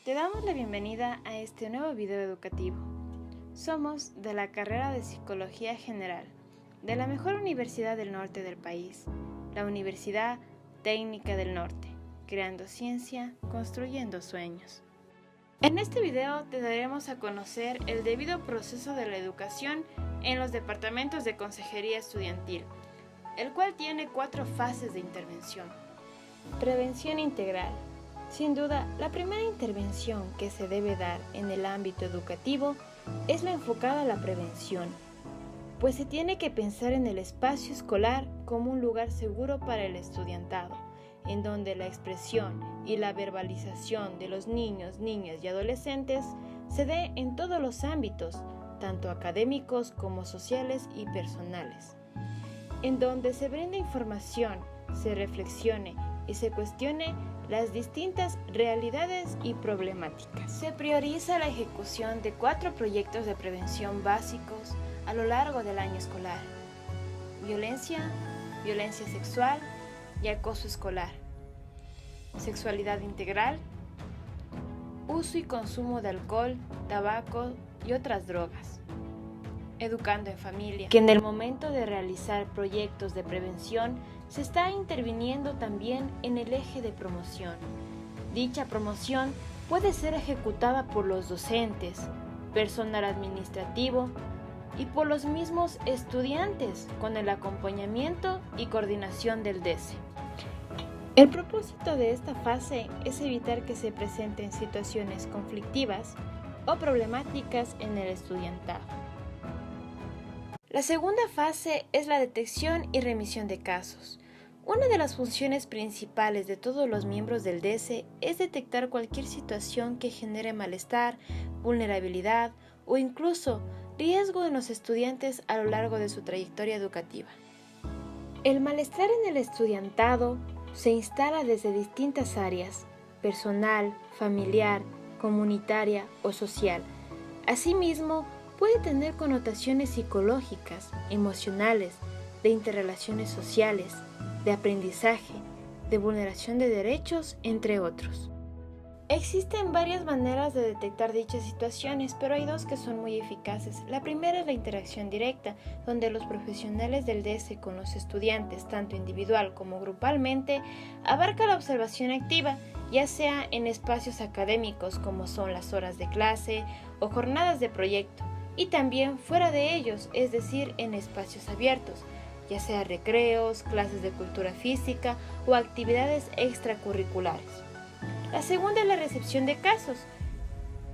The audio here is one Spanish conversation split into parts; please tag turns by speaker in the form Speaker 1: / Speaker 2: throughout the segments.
Speaker 1: Te damos la bienvenida a este nuevo video educativo. Somos de la carrera de Psicología General, de la mejor universidad del norte del país, la Universidad Técnica del Norte, creando ciencia, construyendo sueños. En este video te daremos a conocer el debido proceso de la educación en los departamentos de consejería estudiantil, el cual tiene 4 fases de intervención. Prevención integral. Sin duda, la primera intervención que se debe dar en el ámbito educativo es la enfocada a la prevención, pues se tiene que pensar en el espacio escolar como un lugar seguro para el estudiantado, en donde la expresión y la verbalización de los niños, niñas y adolescentes se dé en todos los ámbitos, tanto académicos como sociales y personales, en donde se brinde información, se reflexione y se cuestione las distintas realidades y problemáticas. Se prioriza la ejecución de 4 proyectos de prevención básicos a lo largo del año escolar: violencia, violencia sexual y acoso escolar, sexualidad integral, uso y consumo de alcohol, tabaco y otras drogas, educando en familia, que en el momento de realizar proyectos de prevención se está interviniendo también en el eje de promoción. Dicha promoción puede ser ejecutada por los docentes, personal administrativo y por los mismos estudiantes con el acompañamiento y coordinación del DESE. El propósito de esta fase es evitar que se presenten situaciones conflictivas o problemáticas en el estudiantado. La segunda fase es la detección y remisión de casos. Una de las funciones principales de todos los miembros del DESE es detectar cualquier situación que genere malestar, vulnerabilidad o incluso riesgo en los estudiantes a lo largo de su trayectoria educativa. El malestar en el estudiantado se instala desde distintas áreas: personal, familiar, comunitaria o social. Asimismo, puede tener connotaciones psicológicas, emocionales, de interrelaciones sociales, de aprendizaje, de vulneración de derechos, entre otros. Existen varias maneras de detectar dichas situaciones, pero hay 2 que son muy eficaces. La primera es la interacción directa, donde los profesionales del DESE con los estudiantes, tanto individual como grupalmente, abarca la observación activa, ya sea en espacios académicos como son las horas de clase o jornadas de proyecto, y también fuera de ellos, es decir, en espacios abiertos, ya sea recreos, clases de cultura física o actividades extracurriculares. La segunda es la recepción de casos.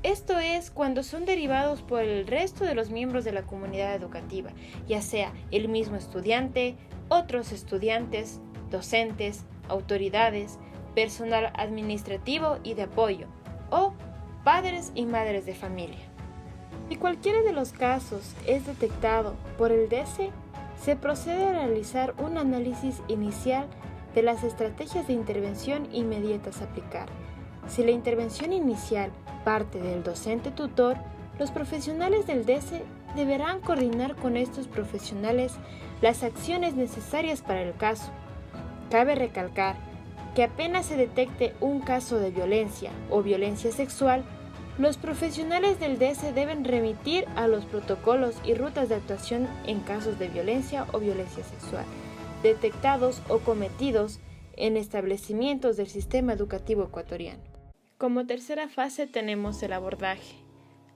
Speaker 1: Esto es cuando son derivados por el resto de los miembros de la comunidad educativa, ya sea el mismo estudiante, otros estudiantes, docentes, autoridades, personal administrativo y de apoyo, o padres y madres de familia. Si cualquiera de los casos es detectado por el DESE, se procede a realizar un análisis inicial de las estrategias de intervención inmediatas a aplicar. Si la intervención inicial parte del docente tutor, los profesionales del DESE deberán coordinar con estos profesionales las acciones necesarias para el caso. Cabe recalcar que apenas se detecte un caso de violencia o violencia sexual, los profesionales del DESE deben remitir a los protocolos y rutas de actuación en casos de violencia o violencia sexual, detectados o cometidos en establecimientos del sistema educativo ecuatoriano. Como tercera fase tenemos el abordaje.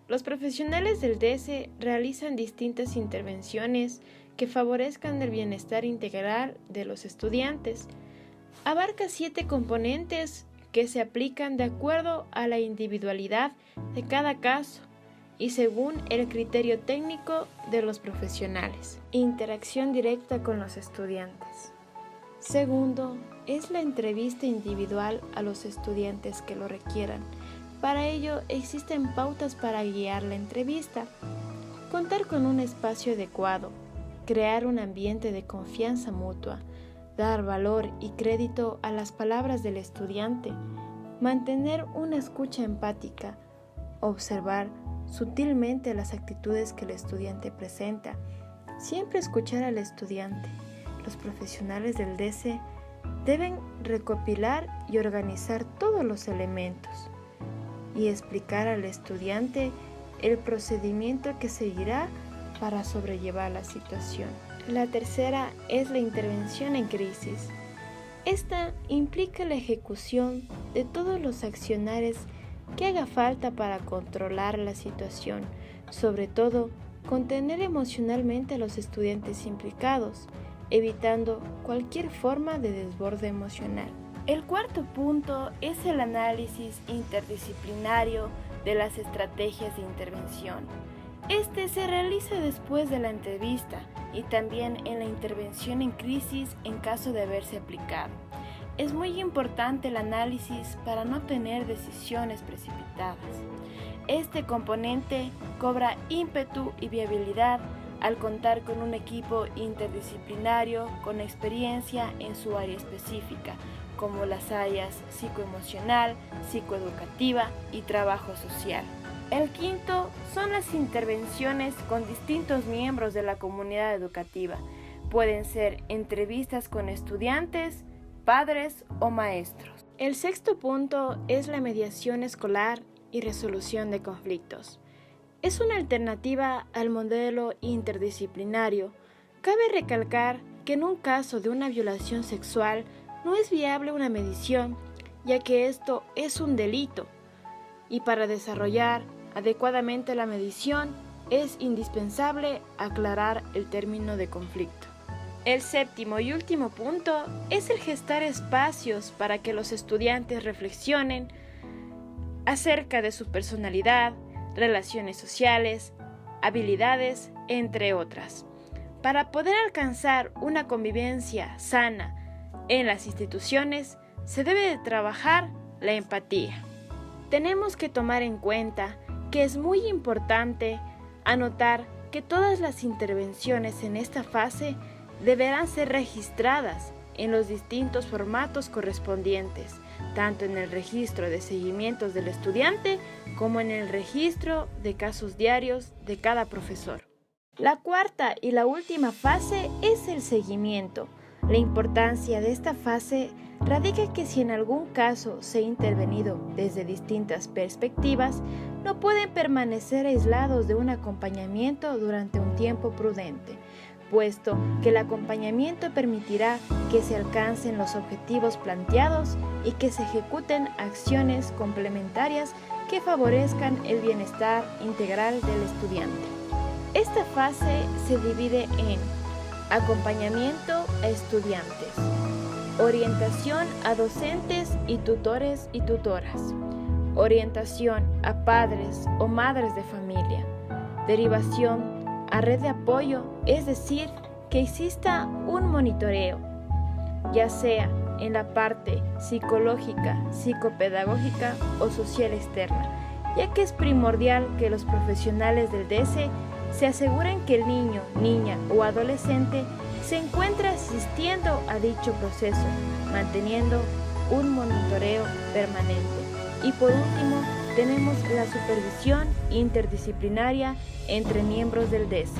Speaker 1: Los profesionales del DESE realizan distintas intervenciones que favorezcan el bienestar integral de los estudiantes. Abarca 7 componentes que se aplican de acuerdo a la individualidad de cada caso y según el criterio técnico de los profesionales. Interacción directa con los estudiantes. Segundo, es la entrevista individual a los estudiantes que lo requieran. Para ello existen pautas para guiar la entrevista. Contar con un espacio adecuado, crear un ambiente de confianza mutua, dar valor y crédito a las palabras del estudiante, mantener una escucha empática, observar sutilmente las actitudes que el estudiante presenta, siempre escuchar al estudiante. Los profesionales del DESE deben recopilar y organizar todos los elementos. y explicar al estudiante el procedimiento que seguirá para sobrellevar la situación. La tercera es la intervención en crisis. Esta implica la ejecución de todos los accionarios que haga falta para controlar la situación, sobre todo contener emocionalmente a los estudiantes implicados, evitando cualquier forma de desborde emocional. El cuarto punto es el análisis interdisciplinario de las estrategias de intervención. Este se realiza después de la entrevista y también en la intervención en crisis en caso de haberse aplicado. Es muy importante el análisis para no tener decisiones precipitadas. Este componente cobra ímpetu y viabilidad al contar con un equipo interdisciplinario con experiencia en su área específica, como las áreas psicoemocional, psicoeducativa y trabajo social. El quinto son las intervenciones con distintos miembros de la comunidad educativa. Pueden ser entrevistas con estudiantes, padres o maestros. El sexto punto es la mediación escolar y resolución de conflictos. Es una alternativa al modelo interdisciplinario. Cabe recalcar que en un caso de una violación sexual no es viable una mediación, ya que esto es un delito, y para desarrollar adecuadamente la mediación es indispensable aclarar el término de conflicto. El séptimo y último punto es el gestar espacios para que los estudiantes reflexionen acerca de su personalidad, relaciones sociales, habilidades, entre otras. Para poder alcanzar una convivencia sana en las instituciones, se debe de trabajar la empatía. Tenemos que tomar en cuenta que es muy importante anotar que todas las intervenciones en esta fase deberán ser registradas en los distintos formatos correspondientes, tanto en el registro de seguimientos del estudiante como en el registro de casos diarios de cada profesor. La cuarta y la última fase es el seguimiento. La importancia de esta fase radica que si en algún caso se ha intervenido desde distintas perspectivas, no pueden permanecer aislados de un acompañamiento durante un tiempo prudente, puesto que el acompañamiento permitirá que se alcancen los objetivos planteados y que se ejecuten acciones complementarias que favorezcan el bienestar integral del estudiante. Esta fase se divide en acompañamiento a estudiantes, orientación a docentes y tutores y tutoras, orientación a padres o madres de familia, derivación a red de apoyo, es decir, que exista un monitoreo, ya sea en la parte psicológica, psicopedagógica o social externa, ya que es primordial que los profesionales del DS se aseguren que el niño, niña o adolescente se encuentra asistiendo a dicho proceso, manteniendo un monitoreo permanente. Y por último, tenemos la supervisión interdisciplinaria entre miembros del DS.